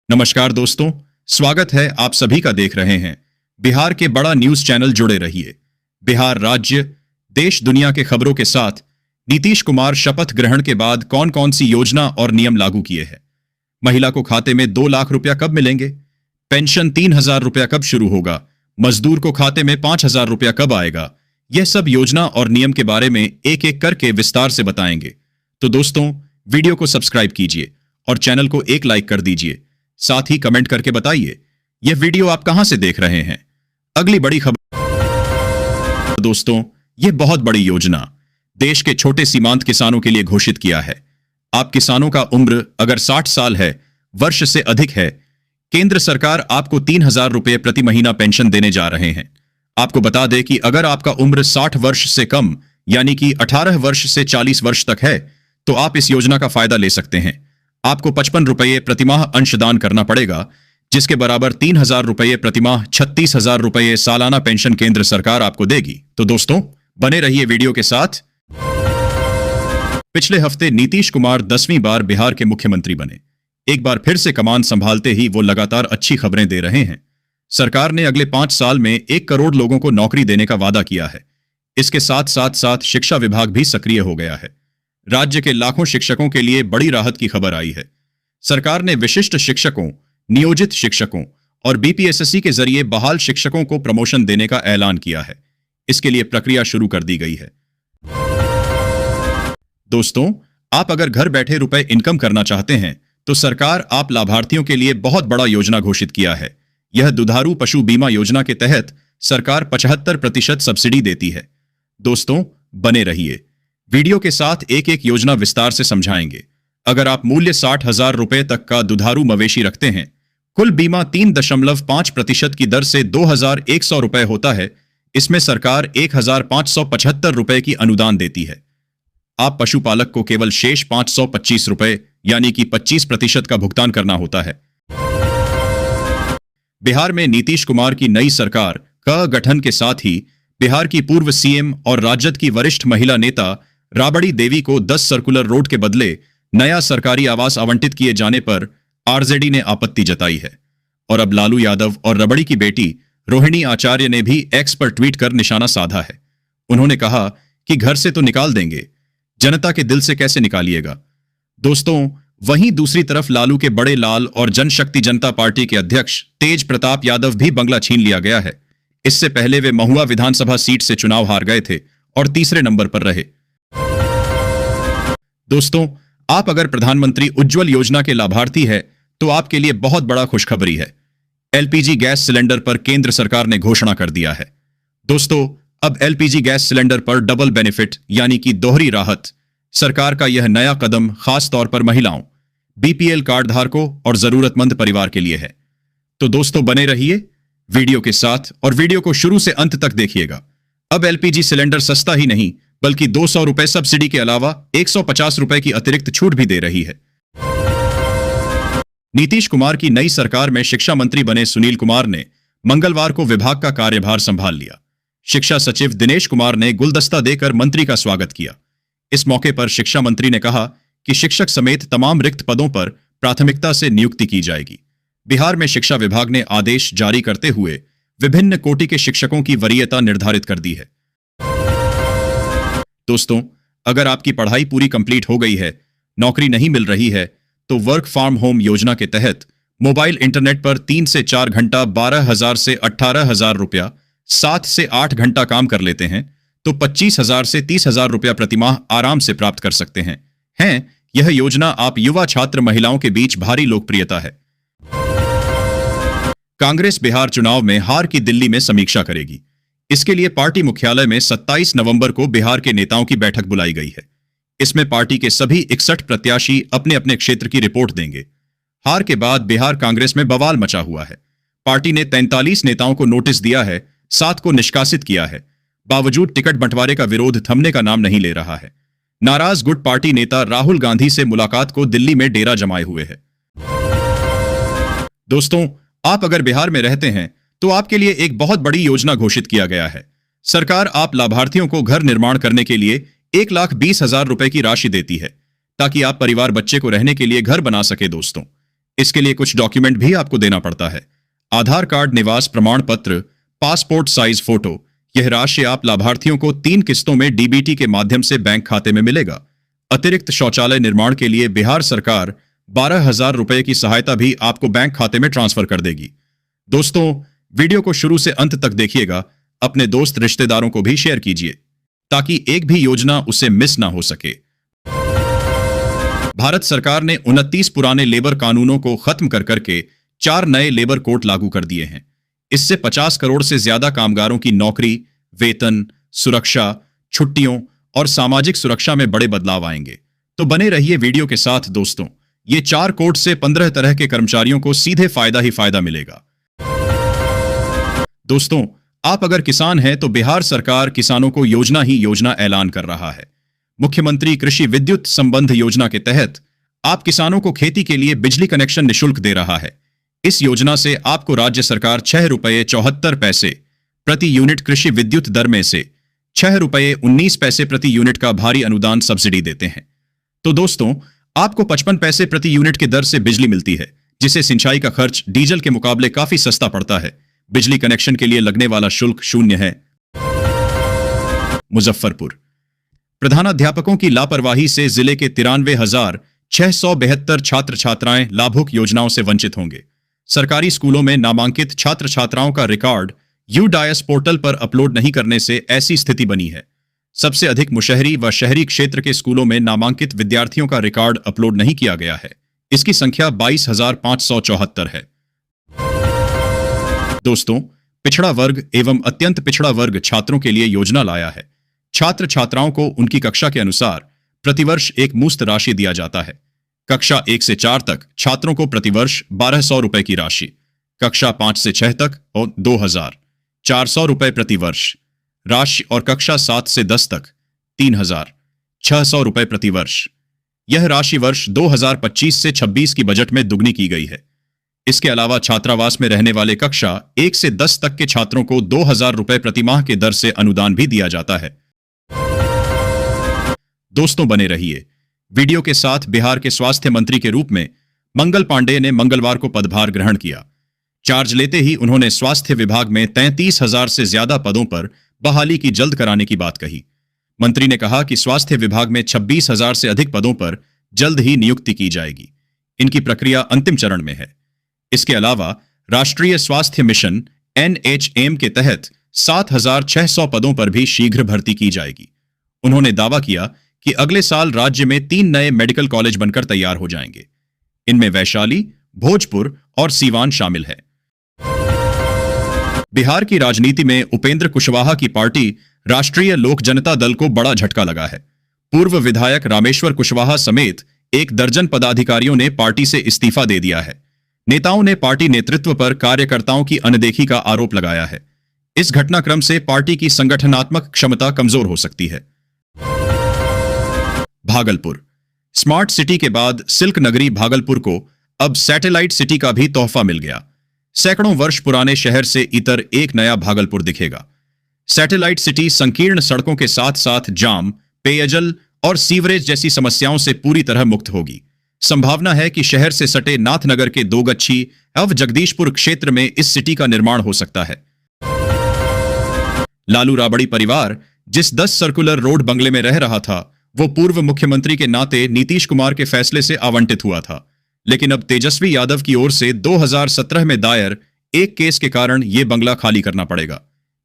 नमस्कार दोस्तों, स्वागत है आप सभी का। देख रहे हैं बिहार के बड़ा न्यूज चैनल। जुड़े रहिए। बिहार राज्य, देश दुनिया के खबरों के साथ नीतीश कुमार शपथ ग्रहण के बाद कौन कौन सी योजना और नियम लागू किए हैं। महिला को खाते में 2 लाख रुपया कब मिलेंगे, पेंशन 3,000 रुपया कब शुरू होगा, मजदूर को खाते में 5,000 रुपया कब आएगा, यह सब योजना और नियम के बारे में एक एक करके विस्तार से बताएंगे। तो दोस्तों, वीडियो को सब्सक्राइब कीजिए और चैनल को एक लाइक कर दीजिए। साथ ही कमेंट करके बताइए यह वीडियो आप कहां से देख रहे हैं। अगली बड़ी खबर दोस्तों, यह बहुत बड़ी योजना देश के छोटे सीमांत किसानों के लिए घोषित किया है। आप किसानों का उम्र अगर 60 साल है, वर्ष से अधिक है, केंद्र सरकार आपको 3,000 रुपये प्रति महीना पेंशन देने जा रहे हैं। आपको बता दें कि अगर आपका उम्र 60 वर्ष से कम यानी कि 18 वर्ष से 40 वर्ष तक है तो आप इस योजना का फायदा ले सकते हैं। आपको 55 रुपये प्रतिमाह अंशदान करना पड़ेगा, जिसके बराबर 3,000 रुपये प्रतिमाह 36,000 रुपये सालाना पेंशन केंद्र सरकार आपको देगी। तो दोस्तों, बने रहिए वीडियो के साथ। पिछले हफ्ते नीतीश कुमार 10वीं बार बिहार के मुख्यमंत्री बने। एक बार फिर से कमान संभालते ही वो लगातार अच्छी खबरें दे रहे हैं। सरकार ने अगले 5 साल में 1 करोड़ लोगों को नौकरी देने का वादा किया है। इसके साथ शिक्षा विभाग भी सक्रिय हो गया है। राज्य के लाखों शिक्षकों के लिए बड़ी राहत की खबर आई है। सरकार ने विशिष्ट शिक्षकों, नियोजित शिक्षकों और बीपीएसएससी के जरिए बहाल शिक्षकों को प्रमोशन देने का ऐलान किया है। इसके लिए प्रक्रिया शुरू कर दी गई है। दोस्तों, आप अगर घर बैठे रुपए इनकम करना चाहते हैं तो सरकार आप लाभार्थियों के लिए बहुत बड़ा योजना घोषित किया है। यह दुधारू पशु बीमा योजना के तहत सरकार 75% सब्सिडी देती है। दोस्तों, बने रहिए। वीडियो के साथ एक एक योजना विस्तार से समझाएंगे। अगर आप मूल्य 60,000 रुपए तक का दुधारू मवेशी रखते हैं, कुल बीमा 3.5% की दर से 2,100 रुपए होता है। इसमें सरकार 1,575 रुपए की अनुदान देती है। आप पशुपालक को केवल शेष 525 रुपए यानी कि 25% का भुगतान करना होता है। बिहार में नीतीश कुमार की नई सरकार का गठन के साथ ही बिहार की पूर्व सीएम और राजद की वरिष्ठ महिला नेता राबड़ी देवी को 10 सर्कुलर रोड के बदले नया सरकारी आवास आवंटित किए जाने पर आरजेडी ने आपत्ति जताई है। और अब लालू यादव और रबड़ी की बेटी रोहिणी आचार्य ने भी एक्स पर ट्वीट कर निशाना साधा है। उन्होंने कहा कि घर से तो निकाल देंगे, जनता के दिल से कैसे निकालिएगा। दोस्तों, वहीं दूसरी तरफ लालू के बड़े लाल और जनशक्ति जनता पार्टी के अध्यक्ष तेज प्रताप यादव भी बंगला छीन लिया गया है। इससे पहले वे महुआ विधानसभा सीट से चुनाव हार गए थे और तीसरे नंबर पर रहे। दोस्तों, आप अगर प्रधानमंत्री उज्ज्वल योजना के लाभार्थी है तो आपके लिए बहुत बड़ा खुशखबरी है। एलपीजी गैस सिलेंडर पर केंद्र सरकार ने घोषणा कर दिया है। दोस्तों, अब एलपीजी गैस सिलेंडर पर डबल बेनिफिट यानी कि दोहरी राहत। सरकार का यह नया कदम खास तौर पर महिलाओं, बीपीएल कार्ड धारकों और जरूरतमंद परिवार के लिए है। तो दोस्तों, बने रहिए वीडियो के साथ और वीडियो को शुरू से अंत तक देखिएगा। अब एलपीजी सिलेंडर सस्ता ही नहीं बल्कि 200 रुपए सब्सिडी के अलावा 150 रुपए की अतिरिक्त छूट भी दे रही है। नीतीश कुमार की नई सरकार में शिक्षा मंत्री बने सुनील कुमार ने मंगलवार को विभाग का कार्यभार संभाल लिया। शिक्षा सचिव दिनेश कुमार ने गुलदस्ता देकर मंत्री का स्वागत किया। इस मौके पर शिक्षा मंत्री ने कहा कि शिक्षक समेत तमाम रिक्त पदों पर प्राथमिकता से नियुक्ति की जाएगी। बिहार में शिक्षा विभाग ने आदेश जारी करते हुए विभिन्न कोटि के शिक्षकों की वरीयता निर्धारित कर दी है। दोस्तों, अगर आपकी पढ़ाई पूरी कंप्लीट हो गई है, नौकरी नहीं मिल रही है, तो वर्क फ्रॉम होम योजना के तहत मोबाइल इंटरनेट पर 3 से 4 घंटा 12,000 से 18,000 रुपया, 7 से 8 घंटा काम कर लेते हैं तो 25,000 से 30,000 रुपया प्रतिमाह आराम से प्राप्त कर सकते हैं। यह योजना आप युवा छात्र महिलाओं के बीच भारी लोकप्रियता है। कांग्रेस बिहार चुनाव में हार की दिल्ली में समीक्षा करेगी। इसके लिए पार्टी मुख्यालय में 27 नवंबर को बिहार के नेताओं की बैठक बुलाई गई है। इसमें पार्टी के सभी 61 प्रत्याशी अपने अपने क्षेत्र की रिपोर्ट देंगे। हार के बाद बिहार कांग्रेस में बवाल मचा हुआ है। पार्टी ने 43 नेताओं को नोटिस दिया है, 7 को निष्कासित किया है। बावजूद टिकट बंटवारे का विरोध थमने का नाम नहीं ले रहा है। नाराज गुट पार्टी नेता राहुल गांधी से मुलाकात को दिल्ली में डेरा जमाए हुए है। दोस्तों, आप अगर बिहार में रहते हैं तो आपके लिए एक बहुत बड़ी योजना घोषित किया गया है। सरकार आप लाभार्थियों को घर निर्माण करने के लिए 1,20,000 रुपए की राशि देती है ताकि आप परिवार बच्चे को रहने के लिए घर बना सके। दोस्तों, इसके लिए कुछ डॉक्यूमेंट भी आपको देना पड़ता है। आधार कार्ड, निवास प्रमाण पत्र, पासपोर्ट साइज फोटो। यह राशि आप लाभार्थियों को 3 किस्तों में डीबीटी के माध्यम से बैंक खाते में मिलेगा। अतिरिक्त शौचालय निर्माण के लिए बिहार सरकार 12,000 रुपए की सहायता भी आपको बैंक खाते में ट्रांसफर कर देगी। दोस्तों, वीडियो को शुरू से अंत तक देखिएगा। अपने दोस्त रिश्तेदारों को भी शेयर कीजिए ताकि एक भी योजना उसे मिस ना हो सके। भारत सरकार ने 29 पुराने लेबर कानूनों को खत्म कर करके 4 नए लेबर कोड लागू कर दिए हैं। इससे 50 करोड़ से ज्यादा कामगारों की नौकरी, वेतन, सुरक्षा, छुट्टियों और सामाजिक सुरक्षा में बड़े बदलाव आएंगे। तो बने रहिए वीडियो के साथ दोस्तों। ये 4 कोड से 15 तरह के कर्मचारियों को सीधे फायदा ही फायदा मिलेगा। दोस्तों, आप अगर किसान हैं तो बिहार सरकार किसानों को योजना ही योजना ऐलान कर रहा है। मुख्यमंत्री कृषि विद्युत संबंध योजना के तहत आप किसानों को खेती के लिए बिजली कनेक्शन निःशुल्क दे रहा है। इस योजना से आपको राज्य सरकार 6 रुपये 74 पैसे प्रति यूनिट कृषि विद्युत दर में से 6 रुपये 19 पैसे प्रति यूनिट का भारी अनुदान सब्सिडी देते हैं। तो दोस्तों, आपको 55 पैसे प्रति यूनिट की दर से बिजली मिलती है, जिससे सिंचाई का खर्च डीजल के मुकाबले काफी सस्ता पड़ता है। बिजली कनेक्शन के लिए लगने वाला शुल्क 0 है। मुजफ्फरपुर, प्रधानाध्यापकों की लापरवाही से जिले के 93,672 छात्र छात्राएं लाभुक योजनाओं से वंचित होंगे। सरकारी स्कूलों में नामांकित छात्र छात्राओं का रिकॉर्ड यूडायस पोर्टल पर अपलोड नहीं करने से ऐसी स्थिति बनी है। सबसे अधिक मुशहरी व शहरी क्षेत्र के स्कूलों में नामांकित विद्यार्थियों का रिकॉर्ड अपलोड नहीं किया गया है। इसकी संख्या 22,574 है। दोस्तों, पिछड़ा वर्ग एवं अत्यंत पिछड़ा वर्ग छात्रों के लिए योजना लाया है। छात्र छात्राओं को उनकी कक्षा के अनुसार प्रतिवर्ष एक मुफ्त राशि दिया जाता है। कक्षा 1 से 4 तक छात्रों को प्रतिवर्ष 1,200 रुपए की राशि, कक्षा 5 से 6 तक और 2,400 रुपए प्रतिवर्ष राशि और कक्षा 7 से 10 तक 3,600 रुपए प्रतिवर्ष। यह राशि वर्ष 2025 से 26 की बजट में दुगनी की गई है। इसके अलावा छात्रावास में रहने वाले कक्षा 1 से 10 तक के छात्रों को 2,000 रुपए प्रतिमाह के दर से अनुदान भी दिया जाता है। दोस्तों, बने रहिए वीडियो के साथ। बिहार के स्वास्थ्य मंत्री के रूप में मंगल पांडेय ने मंगलवार को पदभार ग्रहण किया। चार्ज लेते ही उन्होंने स्वास्थ्य विभाग में 33,000 से ज्यादा पदों पर बहाली की जल्द कराने की बात कही। मंत्री ने कहा कि स्वास्थ्य विभाग में 26,000 से अधिक पदों पर जल्द ही नियुक्ति की जाएगी। इनकी प्रक्रिया अंतिम चरण में है। इसके अलावा राष्ट्रीय स्वास्थ्य मिशन NHM के तहत 7,600 पदों पर भी शीघ्र भर्ती की जाएगी। उन्होंने दावा किया कि अगले साल राज्य में 3 नए मेडिकल कॉलेज बनकर तैयार हो जाएंगे। इनमें वैशाली, भोजपुर और सीवान शामिल है। बिहार की राजनीति में उपेंद्र कुशवाहा की पार्टी राष्ट्रीय लोक जनता दल को बड़ा झटका लगा है। पूर्व विधायक रामेश्वर कुशवाहा समेत 1 दर्जन पदाधिकारियों ने पार्टी से इस्तीफा दे दिया है। नेताओं ने पार्टी नेतृत्व पर कार्यकर्ताओं की अनदेखी का आरोप लगाया है। इस घटनाक्रम से पार्टी की संगठनात्मक क्षमता कमजोर हो सकती है। भागलपुर, स्मार्ट सिटी के बाद सिल्क नगरी भागलपुर को अब सैटेलाइट सिटी का भी तोहफा मिल गया। सैकड़ों वर्ष पुराने शहर से इतर एक नया भागलपुर दिखेगा। सैटेलाइट सिटी संकीर्ण सड़कों के साथ साथ जाम, पेयजल और सीवरेज जैसी समस्याओं से पूरी तरह मुक्त होगी। संभावना है कि शहर से सटे नाथनगर के दोगच्छी एवं जगदीशपुर क्षेत्र में इस सिटी का निर्माण हो सकता है। लालू राबड़ी परिवार जिस 10 सर्कुलर रोड बंगले में रह रहा था, वो पूर्व मुख्यमंत्री के नाते नीतीश कुमार के फैसले से आवंटित हुआ था। लेकिन अब तेजस्वी यादव की ओर से 2017 में दायर एक केस के कारण यह बंगला खाली करना पड़ेगा।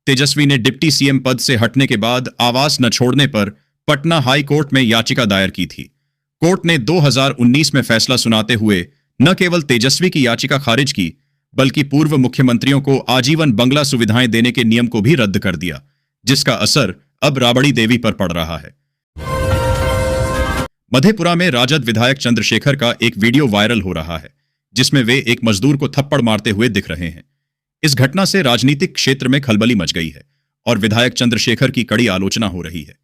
तेजस्वी ने डिप्टी सीएम पद से हटने के बाद आवास न छोड़ने पर पटना हाई कोर्ट में याचिका दायर की थी। कोर्ट ने 2019 में फैसला सुनाते हुए न केवल तेजस्वी की याचिका खारिज की, बल्कि पूर्व मुख्यमंत्रियों को आजीवन बंगला सुविधाएं देने के नियम को भी रद्द कर दिया, जिसका असर अब राबड़ी देवी पर पड़ रहा है। मधेपुरा में राजद विधायक चंद्रशेखर का एक वीडियो वायरल हो रहा है, जिसमें वे एक मजदूर को थप्पड़ मारते हुए दिख रहे हैं। इस घटना से राजनीतिक क्षेत्र में खलबली मच गई है और विधायक चंद्रशेखर की कड़ी आलोचना हो रही है।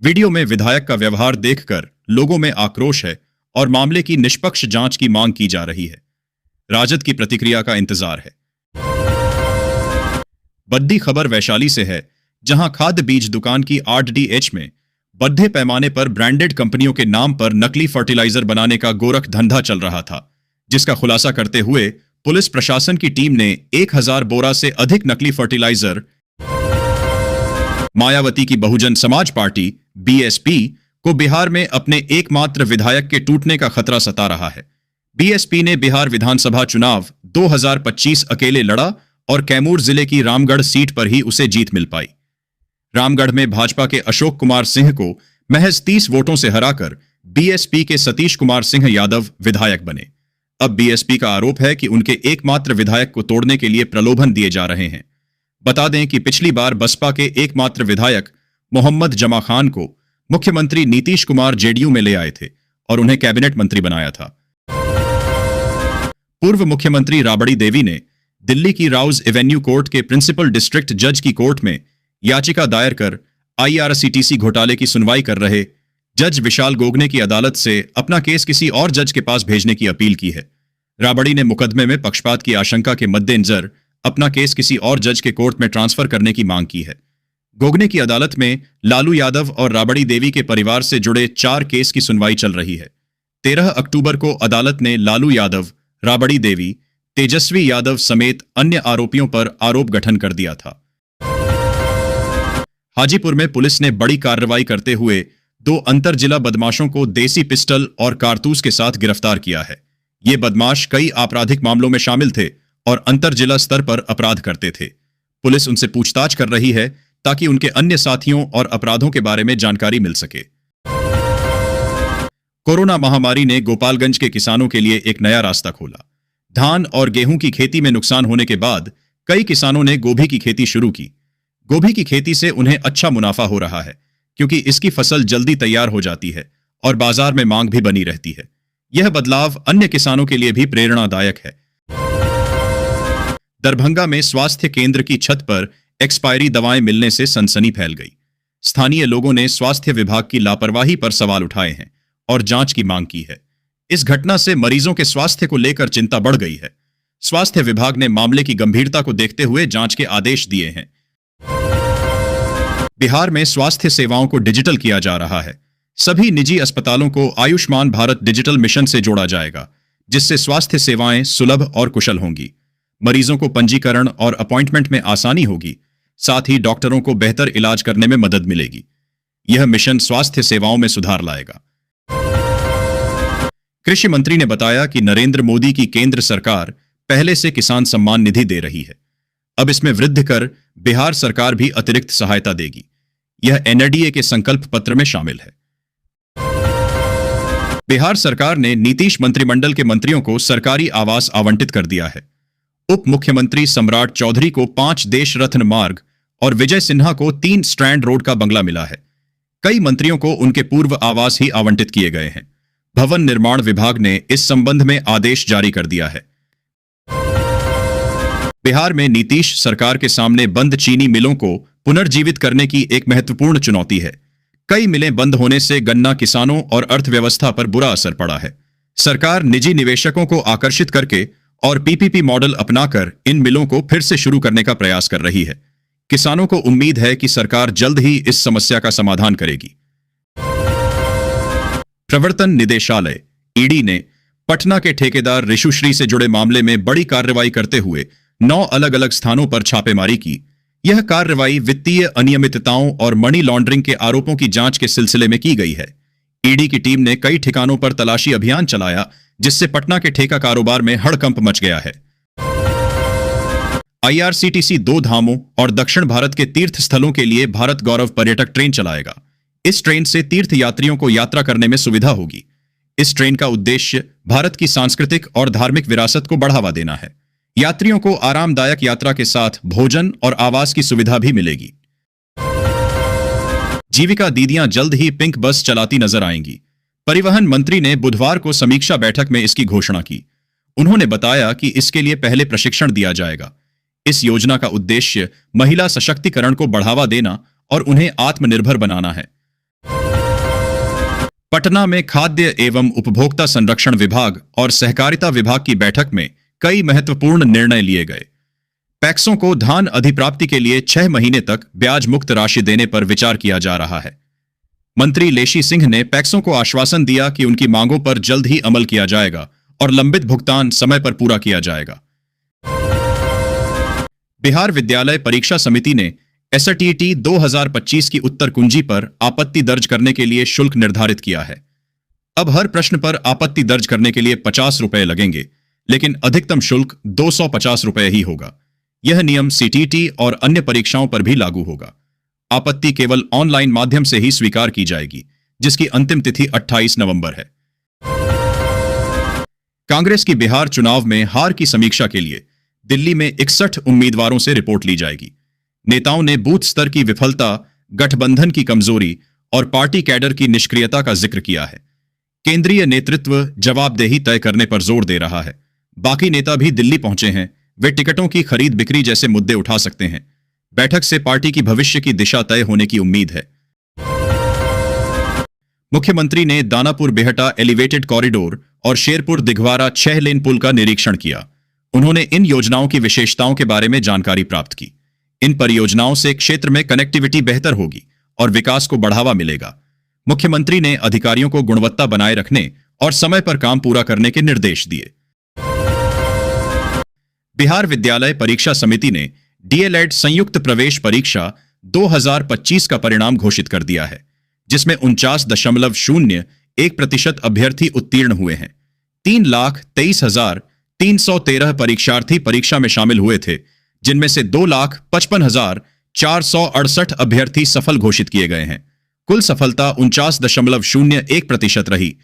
वीडियो में विधायक का व्यवहार देखकर लोगों में आक्रोश है और मामले की निष्पक्ष जांच की मांग की जा रही है। राजद की प्रतिक्रिया का इंतजार है। बड़ी खबर वैशाली से है, जहां खाद्य बीज दुकान की RDH में बड़े पैमाने पर ब्रांडेड कंपनियों के नाम पर नकली फर्टिलाइजर बनाने का गोरख धंधा चल रहा था, जिसका खुलासा करते हुए पुलिस प्रशासन की टीम ने 1000 बोरा से अधिक नकली फर्टिलाइजर मायावती की बहुजन समाज पार्टी बीएसपी को बिहार में अपने एकमात्र विधायक के टूटने का खतरा सता रहा है। बीएसपी ने बिहार विधानसभा चुनाव 2025 अकेले लड़ा और कैमूर जिले की रामगढ़ सीट पर ही उसे जीत मिल पाई। रामगढ़ में भाजपा के अशोक कुमार सिंह को महज 30 वोटों से हराकर बीएसपी के सतीश कुमार सिंह यादव विधायक बने। अब बीएसपी का आरोप है कि उनके एकमात्र विधायक को तोड़ने के लिए प्रलोभन दिए जा रहे हैं। बता दें कि पिछली बार बसपा के एकमात्र विधायक मोहम्मद जमा खान को मुख्यमंत्री नीतीश कुमार जेडीयू में ले आए थे और उन्हें कैबिनेट मंत्री बनाया था। पूर्व मुख्यमंत्री राबड़ी देवी ने दिल्ली की राउज एवेन्यू कोर्ट के प्रिंसिपल डिस्ट्रिक्ट जज की कोर्ट में याचिका दायर कर आईआरसीटीसी घोटाले की सुनवाई कर रहे जज विशाल गोगने की अदालत से अपना केस किसी और जज के पास भेजने की अपील की है। राबड़ी ने मुकदमे में पक्षपात की आशंका के मद्देनजर अपना केस किसी और जज के कोर्ट में ट्रांसफर करने की मांग की है। गोगने की अदालत में लालू यादव और राबड़ी देवी के परिवार से जुड़े 4 केस की सुनवाई चल रही है। 13 अक्टूबर को अदालत ने लालू यादव, राबड़ी देवी, तेजस्वी यादव समेत अन्य आरोपियों पर आरोप गठन कर दिया था। हाजीपुर में पुलिस ने बड़ी कार्रवाई करते हुए 2 अंतर जिला बदमाशों को देसी पिस्टल और कारतूस के साथ गिरफ्तार किया है। ये बदमाश कई आपराधिक मामलों में शामिल थे और अंतर जिला स्तर पर अपराध करते थे। पुलिस उनसे पूछताछ कर रही है ताकि उनके अन्य साथियों और अपराधों के बारे में जानकारी मिल सके। कोरोना महामारी ने गोपालगंज के किसानों के लिए एक नया रास्ता खोला। धान और गेहूं की खेती में नुकसान होने के बाद कई किसानों ने गोभी की खेती शुरू की। गोभी की खेती से उन्हें अच्छा मुनाफा हो रहा है क्योंकि इसकी फसल जल्दी तैयार हो जाती है और बाजार में मांग भी बनी रहती है। यह बदलाव अन्य किसानों के लिए भी प्रेरणादायक है। दरभंगा में स्वास्थ्य केंद्र की छत पर एक्सपायरी दवाएं मिलने से सनसनी फैल गई। स्थानीय लोगों ने स्वास्थ्य विभाग की लापरवाही पर सवाल उठाए हैं और जांच की मांग की है। इस घटना से मरीजों के स्वास्थ्य को लेकर चिंता बढ़ गई है। स्वास्थ्य विभाग ने मामले की गंभीरता को देखते हुए जांच के आदेश दिए हैं। बिहार में स्वास्थ्य सेवाओं को डिजिटल किया जा रहा है। सभी निजी अस्पतालों को आयुष्मान भारत डिजिटल मिशन से जोड़ा जाएगा, जिससे स्वास्थ्य सेवाएं सुलभ और कुशल होंगी। मरीजों को पंजीकरण और अपॉइंटमेंट में आसानी होगी, साथ ही डॉक्टरों को बेहतर इलाज करने में मदद मिलेगी। यह मिशन स्वास्थ्य सेवाओं में सुधार लाएगा। कृषि मंत्री ने बताया कि नरेंद्र मोदी की केंद्र सरकार पहले से किसान सम्मान निधि दे रही है। अब इसमें वृद्धि कर बिहार सरकार भी अतिरिक्त सहायता देगी। यह एनडीए के संकल्प पत्र में शामिल है। बिहार सरकार ने नीतीश मंत्रिमंडल के मंत्रियों को सरकारी आवास आवंटित कर दिया है। उप मुख्यमंत्री सम्राट चौधरी को 5 देश रत्न मार्ग और विजय सिन्हा को 3 स्ट्रैंड रोड का बंगला मिला है। कई मंत्रियों को उनके पूर्व आवास ही आवंटित किए गए हैं। भवन निर्माण विभाग ने इस संबंध में आदेश जारी कर दिया है। बिहार में नीतीश सरकार के सामने बंद चीनी मिलों को पुनर्जीवित करने की एक महत्वपूर्ण चुनौती है। कई मिलें बंद होने से गन्ना किसानों और अर्थव्यवस्था पर बुरा असर पड़ा है। सरकार निजी निवेशकों को आकर्षित करके और पीपीपी मॉडल अपनाकर इन मिलों को फिर से शुरू करने का प्रयास कर रही है। किसानों को उम्मीद है कि सरकार जल्द ही इस समस्या का समाधान करेगी। प्रवर्तन निदेशालय ईडी ने पटना के ठेकेदार ऋषुश्री से जुड़े मामले में बड़ी कार्रवाई करते हुए 9 अलग अलग स्थानों पर छापेमारी की। यह कार्रवाई वित्तीय अनियमितताओं और मनी लॉन्ड्रिंग के आरोपों की जांच के सिलसिले में की गई है। ईडी की टीम ने कई ठिकानों पर तलाशी अभियान चलाया, जिससे पटना के ठेका कारोबार में हड़कंप मच गया है। आईआरसीटीसी 2 धामों और दक्षिण भारत के तीर्थ स्थलों के लिए भारत गौरव पर्यटक ट्रेन चलाएगा। इस ट्रेन से तीर्थ यात्रियों को यात्रा करने में सुविधा होगी। इस ट्रेन का उद्देश्य भारत की सांस्कृतिक और धार्मिक विरासत को बढ़ावा देना है। यात्रियों को आरामदायक यात्रा के साथ भोजन और आवास की सुविधा भी मिलेगी। जीविका दीदियां जल्द ही पिंक बस चलाती नजर आएंगी। परिवहन मंत्री ने बुधवार को समीक्षा बैठक में इसकी घोषणा की। उन्होंने बताया कि इसके लिए पहले प्रशिक्षण दिया जाएगा। इस योजना का उद्देश्य महिला सशक्तिकरण को बढ़ावा देना और उन्हें आत्मनिर्भर बनाना है। पटना में खाद्य एवं उपभोक्ता संरक्षण विभाग और सहकारिता विभाग की बैठक में कई महत्वपूर्ण निर्णय लिए गए। पैक्सों को धान अधिप्राप्ति के लिए 6 महीने तक ब्याज मुक्त राशि देने पर विचार किया जा रहा है। मंत्री लेशी सिंह ने पैक्सों को आश्वासन दिया कि उनकी मांगों पर जल्द ही अमल किया जाएगा और लंबित भुगतान समय पर पूरा किया जाएगा। बिहार विद्यालय परीक्षा समिति ने एसटीईटी 2025 की उत्तर कुंजी पर आपत्ति दर्ज करने के लिए शुल्क निर्धारित किया है। अब हर प्रश्न पर आपत्ति दर्ज करने के लिए 50 रुपए लगेंगे, लेकिन अधिकतम शुल्क 250 रुपए ही होगा। यह नियम सीटीईटी और अन्य परीक्षाओं पर भी लागू होगा। आपत्ति केवल ऑनलाइन माध्यम से ही स्वीकार की जाएगी, जिसकी अंतिम तिथि 28 नवंबर है। कांग्रेस की बिहार चुनाव में हार की समीक्षा के लिए दिल्ली में 61 उम्मीदवारों से रिपोर्ट ली जाएगी। नेताओं ने बूथ स्तर की विफलता, गठबंधन की कमजोरी और पार्टी कैडर की निष्क्रियता का जिक्र किया है। केंद्रीय नेतृत्व जवाबदेही तय करने पर जोर दे रहा है। बाकी नेता भी दिल्ली पहुंचे हैं। वे टिकटों की खरीद बिक्री जैसे मुद्दे उठा सकते हैं। बैठक से पार्टी की भविष्य की दिशा तय होने की उम्मीद है। मुख्यमंत्री ने दानापुर बेहटा एलिवेटेड कॉरिडोर और शेरपुर दिघवारा 6 लेन पुल का निरीक्षण किया। उन्होंने इन योजनाओं की विशेषताओं के बारे में जानकारी प्राप्त की। इन परियोजनाओं से क्षेत्र में कनेक्टिविटी बेहतर होगी और विकास को बढ़ावा मिलेगा। मुख्यमंत्री ने अधिकारियों को गुणवत्ता बनाए रखने और समय पर काम पूरा करने के निर्देश दिए। बिहार विद्यालय परीक्षा समिति ने डीएलएड संयुक्त प्रवेश परीक्षा 2025 का परिणाम घोषित कर दिया है, जिसमें 49.01% अभ्यर्थी उत्तीर्ण हुए हैं। 3,23,313 परीक्षार्थी परीक्षा में शामिल हुए थे, जिनमें से 2,55,468 अभ्यर्थी सफल घोषित किए गए हैं। कुल सफलता 49.01% रही।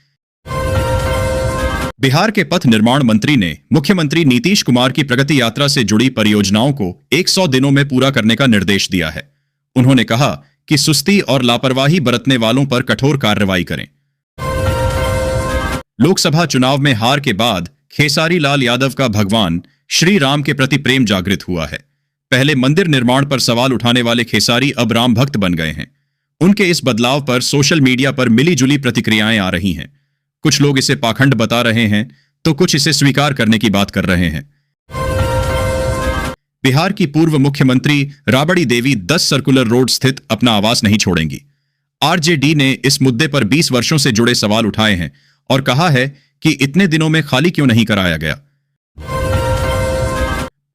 बिहार के पथ निर्माण मंत्री ने मुख्यमंत्री नीतीश कुमार की प्रगति यात्रा से जुड़ी परियोजनाओं को 100 दिनों में पूरा करने का निर्देश दिया है। उन्होंने कहा कि सुस्ती और लापरवाही बरतने वालों पर कठोर कार्रवाई करें। लोकसभा चुनाव में हार के बाद खेसारी लाल यादव का भगवान श्री राम के प्रति प्रेम जागृत हुआ है। पहले मंदिर निर्माण पर सवाल उठाने वाले खेसारी अब राम भक्त बन गए हैं। उनके इस बदलाव पर सोशल मीडिया पर मिलीजुली प्रतिक्रियाएं आ रही हैं। कुछ लोग इसे पाखंड बता रहे हैं, तो कुछ इसे स्वीकार करने की बात कर रहे हैं। बिहार की पूर्व मुख्यमंत्री राबड़ी देवी 10 सर्कुलर रोड स्थित अपना आवास नहीं छोड़ेंगी। आरजेडी ने इस मुद्दे पर 20 वर्षों से जुड़े सवाल उठाए हैं और कहा है कि इतने दिनों में खाली क्यों नहीं कराया गया।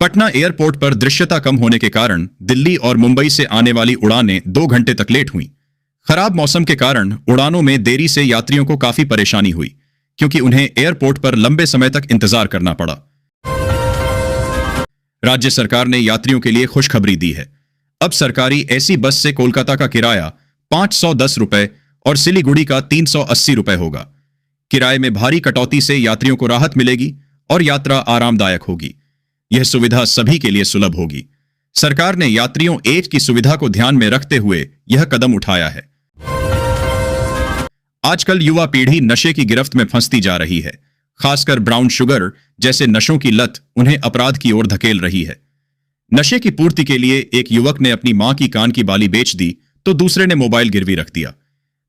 पटना एयरपोर्ट पर दृश्यता कम होने के कारण दिल्ली और मुंबई से आने वाली उड़ानें 2 घंटे तक लेट हुई। खराब मौसम के कारण उड़ानों में देरी से यात्रियों को काफी परेशानी हुई, क्योंकि उन्हें एयरपोर्ट पर लंबे समय तक इंतजार करना पड़ा। राज्य सरकार ने यात्रियों के लिए खुशखबरी दी है। अब सरकारी एसी बस से कोलकाता का किराया 510 रुपए और सिलीगुड़ी का 380 रुपए होगा। किराए में भारी कटौती से यात्रियों को राहत मिलेगी और यात्रा आरामदायक होगी। यह सुविधा सभी के लिए सुलभ होगी। सरकार ने यात्रियों एज की सुविधा को ध्यान में रखते हुए यह कदम उठाया है। आजकल युवा पीढ़ी नशे की गिरफ्त में फंसती जा रही है। खासकर ब्राउन शुगर जैसे नशों की लत उन्हें अपराध की ओर धकेल रही है। नशे की पूर्ति के लिए एक युवक ने अपनी मां की कान की बाली बेच दी, तो दूसरे ने मोबाइल गिरवी रख दिया।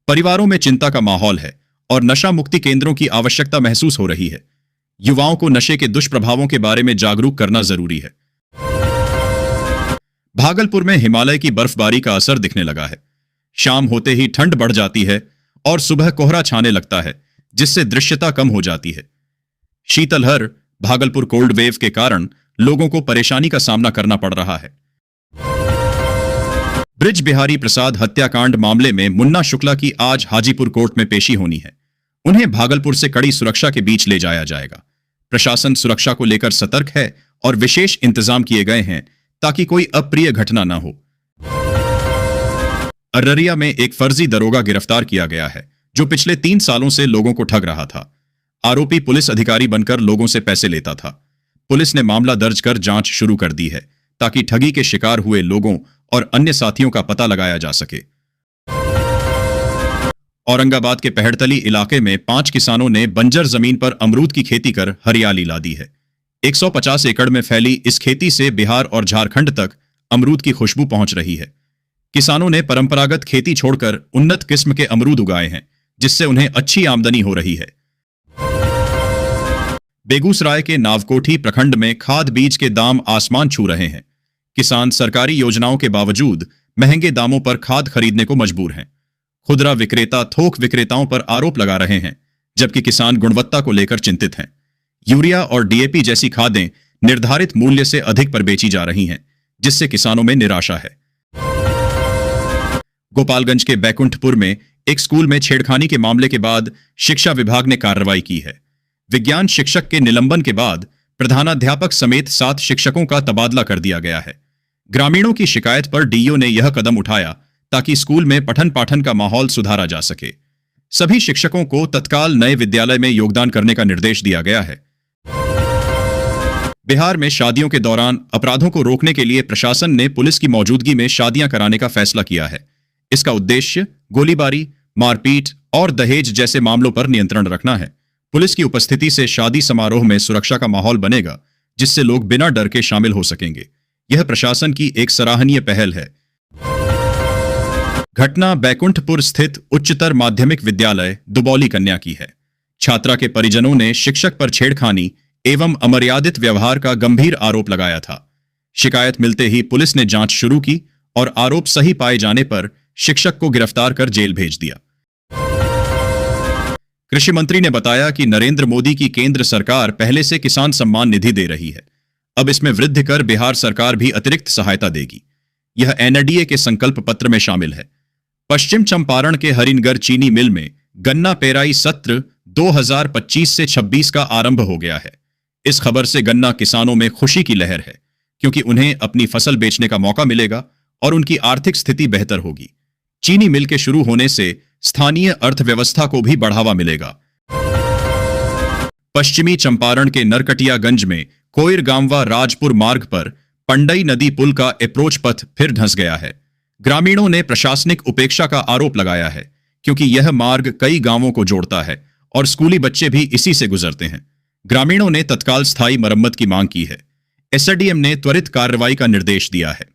परिवारों में चिंता का माहौल है और नशा मुक्ति केंद्रों की आवश्यकता महसूस हो रही है। युवाओं को नशे के दुष्प्रभावों के बारे में जागरूक करना जरूरी है। भागलपुर में हिमालय की बर्फबारी का असर दिखने लगा है। शाम होते ही ठंड बढ़ जाती है और सुबह कोहरा छाने लगता है, जिससे दृश्यता कम हो जाती है। शीतलहर, भागलपुर कोल्ड वेव के कारण लोगों को परेशानी का सामना करना पड़ रहा है। ब्रिज बिहारी प्रसाद हत्याकांड मामले में मुन्ना शुक्ला की आज हाजीपुर कोर्ट में पेशी होनी है। उन्हें भागलपुर से कड़ी सुरक्षा के बीच ले जाया जाएगा। प्रशासन सुरक्षा को लेकर सतर्क है और विशेष इंतजाम किए गए हैं ताकि कोई अप्रिय घटना न हो। अररिया में एक फर्जी दरोगा गिरफ्तार किया गया है, जो पिछले 3 सालों से लोगों को ठग रहा था। आरोपी पुलिस अधिकारी बनकर लोगों से पैसे लेता था। पुलिस ने मामला दर्ज कर जांच शुरू कर दी है, ताकि ठगी के शिकार हुए लोगों और अन्य साथियों का पता लगाया जा सके। औरंगाबाद के पहड़तली इलाके में 5 किसानों ने बंजर जमीन पर अमरूद की खेती कर हरियाली ला दी है। 150 एकड़ में फैली इस खेती से बिहार और झारखंड तक अमरूद की खुशबू पहुंच रही है। किसानों ने परंपरागत खेती छोड़कर उन्नत किस्म के अमरूद उगाए हैं, जिससे उन्हें अच्छी आमदनी हो रही है। बेगूसराय के नावकोठी प्रखंड में खाद बीज के दाम आसमान छू रहे हैं। किसान सरकारी योजनाओं के बावजूद महंगे दामों पर खाद खरीदने को मजबूर हैं। खुदरा विक्रेता थोक विक्रेताओं पर आरोप लगा रहे हैं, जबकि किसान गुणवत्ता को लेकर चिंतित हैं। यूरिया और डीएपी जैसी खादें निर्धारित मूल्य से अधिक पर बेची जा रही हैं, जिससे किसानों में निराशा है। गोपालगंज के बैकुंठपुर में एक स्कूल में छेड़खानी के मामले के बाद शिक्षा विभाग ने कार्रवाई की है। विज्ञान शिक्षक के निलंबन के बाद प्रधानाध्यापक समेत 7 शिक्षकों का तबादला कर दिया गया है। ग्रामीणों की शिकायत पर डीईओ ने यह कदम उठाया ताकि स्कूल में पठन पाठन का माहौल सुधारा जा सके। सभी शिक्षकों को तत्काल नए विद्यालय में योगदान करने का निर्देश दिया गया है। बिहार में शादियों के दौरान अपराधों को रोकने के लिए प्रशासन ने पुलिस की मौजूदगी में शादियां कराने का फैसला किया है। इसका उद्देश्य गोलीबारी, मारपीट और दहेज जैसे मामलों पर नियंत्रण रखना है। पुलिस की उपस्थिति से शादी समारोह में सुरक्षा का माहौल बनेगा, जिससे लोग बिना डर के शामिल हो सकेंगे। यह प्रशासन की एक सराहनीय पहल है। घटना बैकुंठपुर स्थित उच्चतर माध्यमिक विद्यालय दुबौली कन्या की है। छात्रा के परिजनों ने शिक्षक पर छेड़खानी एवं अमर्यादित व्यवहार का गंभीर आरोप लगाया था। शिकायत मिलते ही पुलिस ने जांच शुरू की और आरोप सही पाए जाने पर शिक्षक को गिरफ्तार कर जेल भेज दिया। कृषि मंत्री ने बताया कि नरेंद्र मोदी की केंद्र सरकार पहले से किसान सम्मान निधि दे रही है। अब इसमें वृद्धि कर बिहार सरकार भी अतिरिक्त सहायता देगी। यह एनडीए के संकल्प पत्र में शामिल है। पश्चिम चंपारण के हरिनगर चीनी मिल में गन्ना पेराई सत्र 2025 से 26 का आरंभ हो गया है। इस खबर से गन्ना किसानों में खुशी की लहर है, क्योंकि उन्हें अपनी फसल बेचने का मौका मिलेगा और उनकी आर्थिक स्थिति बेहतर होगी। चीनी मिल के शुरू होने से स्थानीय अर्थव्यवस्था को भी बढ़ावा मिलेगा। पश्चिमी चंपारण के नरकटियागंज में कोइरगांवा राजपुर मार्ग पर पंडई नदी पुल का अप्रोच पथ फिर धंस गया है। ग्रामीणों ने प्रशासनिक उपेक्षा का आरोप लगाया है, क्योंकि यह मार्ग कई गांवों को जोड़ता है और स्कूली बच्चे भी इसी से गुजरते हैं। ग्रामीणों ने तत्काल स्थायी मरम्मत की मांग की है। एसडीएम ने त्वरित कार्रवाई का निर्देश दिया है।